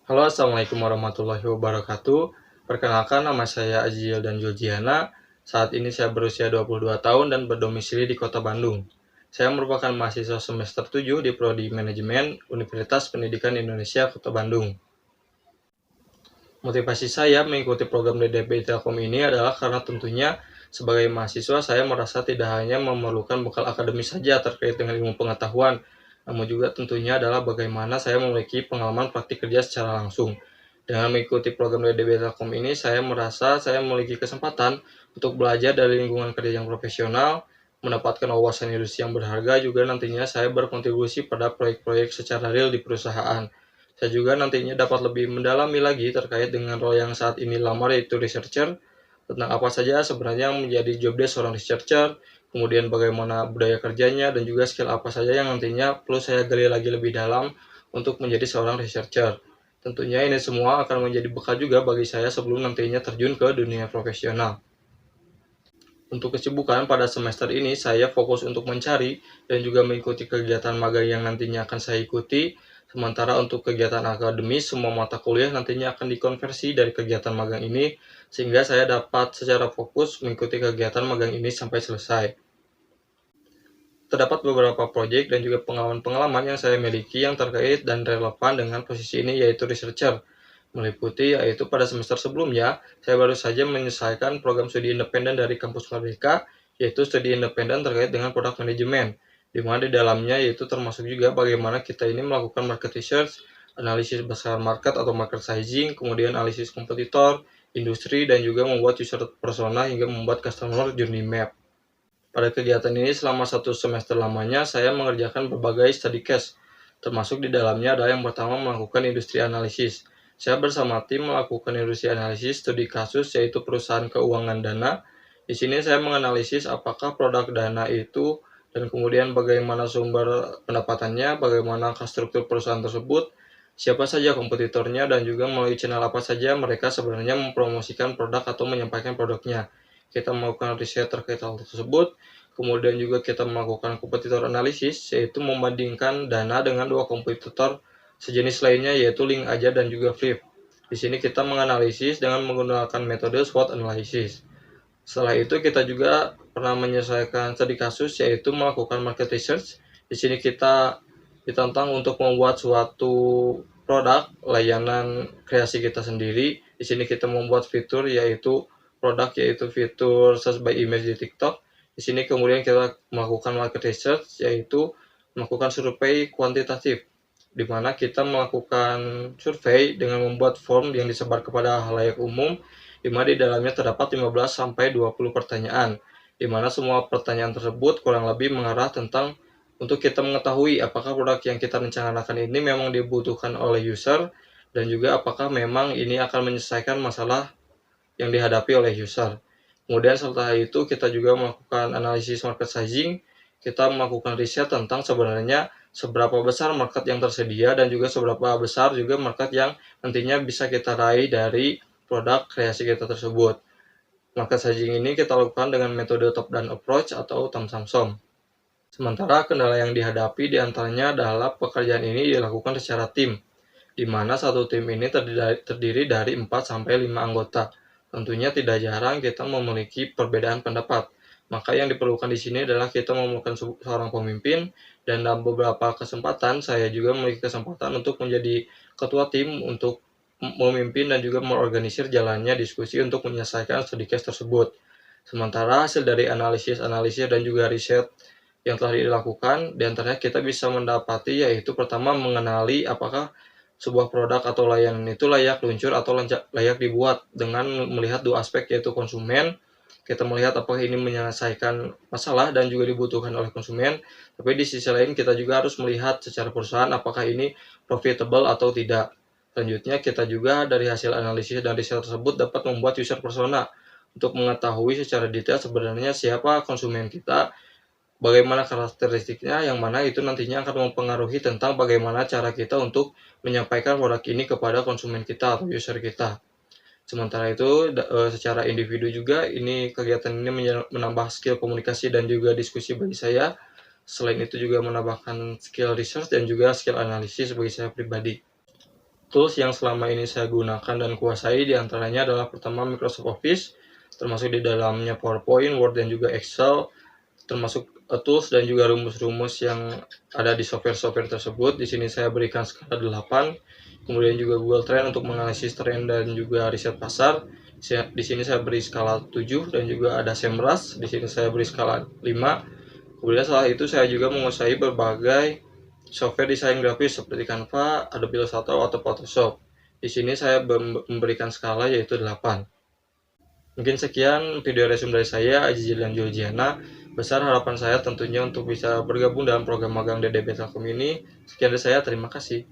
Halo, assalamualaikum warahmatullahi wabarakatuh. Perkenalkan, nama saya Azil dan Juljiana. Saat ini saya berusia 22 tahun dan berdomisili di Kota Bandung. Saya merupakan mahasiswa semester 7 di Prodi Manajemen Universitas Pendidikan Indonesia Kota Bandung. Motivasi saya mengikuti program DDP Telkom ini adalah karena tentunya sebagai mahasiswa saya merasa tidak hanya memerlukan bekal akademis saja terkait dengan ilmu pengetahuan, namun juga tentunya adalah bagaimana saya memiliki pengalaman praktik kerja secara langsung. Dengan mengikuti program DDB Telkom ini, saya merasa saya memiliki kesempatan untuk belajar dari lingkungan kerja yang profesional, mendapatkan wawasan industri yang berharga, juga nantinya saya berkontribusi pada proyek-proyek secara real di perusahaan. Saya juga nantinya dapat lebih mendalami lagi terkait dengan role yang saat ini lamar, yaitu researcher, tentang apa saja sebenarnya yang menjadi job desk seorang researcher, kemudian bagaimana budaya kerjanya, dan juga skill apa saja yang nantinya perlu saya gali lagi lebih dalam untuk menjadi seorang researcher. Tentunya ini semua akan menjadi bekal juga bagi saya sebelum nantinya terjun ke dunia profesional. Untuk kesibukan pada semester ini, saya fokus untuk mencari dan juga mengikuti kegiatan magang yang nantinya akan saya ikuti. Sementara untuk kegiatan akademis, semua mata kuliah nantinya akan dikonversi dari kegiatan magang ini, sehingga saya dapat secara fokus mengikuti kegiatan magang ini sampai selesai. Terdapat beberapa proyek dan juga pengalaman-pengalaman yang saya miliki yang terkait dan relevan dengan posisi ini, yaitu researcher. Meliputi yaitu pada semester sebelumnya, saya baru saja menyelesaikan program studi independen dari kampus Merdeka, yaitu studi independen terkait dengan produk manajemen, di mana di dalamnya yaitu termasuk juga bagaimana kita ini melakukan market research, analisis besar market atau market sizing, kemudian analisis kompetitor, industri, dan juga membuat user persona hingga membuat customer journey map. Pada kegiatan ini selama 1 semester lamanya, saya mengerjakan berbagai study case, termasuk di dalamnya adalah yang pertama melakukan industri analisis. Saya bersama tim melakukan industri analisis studi kasus, yaitu perusahaan keuangan dana. Di sini saya menganalisis apakah produk dana itu dan kemudian bagaimana sumber pendapatannya, bagaimana struktur perusahaan tersebut, siapa saja kompetitornya, dan juga melalui channel apa saja mereka sebenarnya mempromosikan produk atau menyampaikan produknya. Kita melakukan riset terkait hal tersebut, kemudian juga kita melakukan kompetitor analisis, yaitu membandingkan Dana dengan dua kompetitor sejenis lainnya, yaitu Link Aja dan juga Flip. Di sini kita menganalisis dengan menggunakan metode SWOT analysis. Setelah itu kita juga pernah menyelesaikan studi kasus, yaitu melakukan market research. Di sini kita ditantang untuk membuat suatu produk layanan kreasi kita sendiri. Di sini kita membuat fitur yaitu fitur search by image di TikTok. Di sini kemudian kita melakukan market research, yaitu melakukan survei kuantitatif, di mana kita melakukan survei dengan membuat form yang disebar kepada halayak umum, di mana di dalamnya terdapat 15 sampai 20 pertanyaan, di mana semua pertanyaan tersebut kurang lebih mengarah tentang untuk kita mengetahui apakah produk yang kita rencanakan ini memang dibutuhkan oleh user, dan juga apakah memang ini akan menyelesaikan masalah yang dihadapi oleh user. Kemudian setelah itu kita juga melakukan analisis market sizing, kita melakukan riset tentang sebenarnya seberapa besar market yang tersedia dan juga seberapa besar juga market yang nantinya bisa kita raih dari produk kreasi kita tersebut. Market sizing ini kita lakukan dengan metode top-down approach atau Thomson. Sementara kendala yang dihadapi diantaranya adalah pekerjaan ini dilakukan secara tim, di mana satu tim ini terdiri dari 4-5 anggota. Tentunya tidak jarang kita memiliki perbedaan pendapat. Maka yang diperlukan di sini adalah kita memerlukan seorang pemimpin, dan dalam beberapa kesempatan saya juga memiliki kesempatan untuk menjadi ketua tim untuk memimpin dan juga mengorganisir jalannya diskusi untuk menyelesaikan studi case tersebut. Sementara hasil dari analisis dan juga riset yang telah dilakukan, diantaranya kita bisa mendapati yaitu pertama mengenali apakah sebuah produk atau layanan itu layak luncur atau layak dibuat dengan melihat dua aspek, yaitu konsumen. Kita melihat apakah ini menyelesaikan masalah dan juga dibutuhkan oleh konsumen, tapi di sisi lain kita juga harus melihat secara perusahaan apakah ini profitable atau tidak. Selanjutnya kita juga dari hasil analisis dan riset tersebut dapat membuat user persona untuk mengetahui secara detail sebenarnya siapa konsumen kita, bagaimana karakteristiknya, yang mana itu nantinya akan mempengaruhi tentang bagaimana cara kita untuk menyampaikan produk ini kepada konsumen kita atau user kita. Sementara itu, secara individu juga, ini kegiatan ini menambah skill komunikasi dan juga diskusi bagi saya. Selain itu juga menambahkan skill research dan juga skill analisis bagi saya pribadi. Tools yang selama ini saya gunakan dan kuasai diantaranya adalah pertama Microsoft Office, termasuk di dalamnya PowerPoint, Word, dan juga Excel, termasuk tools dan juga rumus-rumus yang ada di software-software tersebut. Di sini saya berikan skala 8, kemudian juga Google Trend untuk menganalisis tren dan juga riset pasar. Di sini saya beri skala 7 dan juga ada SEMrush. Di sini saya beri skala 5. Kemudian setelah itu saya juga menguasai berbagai software desain grafis seperti Canva, Adobe Illustrator, atau Photoshop. Di sini saya memberikan skala yaitu 8. Mungkin sekian video resume dari saya, Aji Jilian Georgiana. Besar harapan saya tentunya untuk bisa bergabung dalam program magang DDB Telkom ini. Sekian dari saya, terima kasih.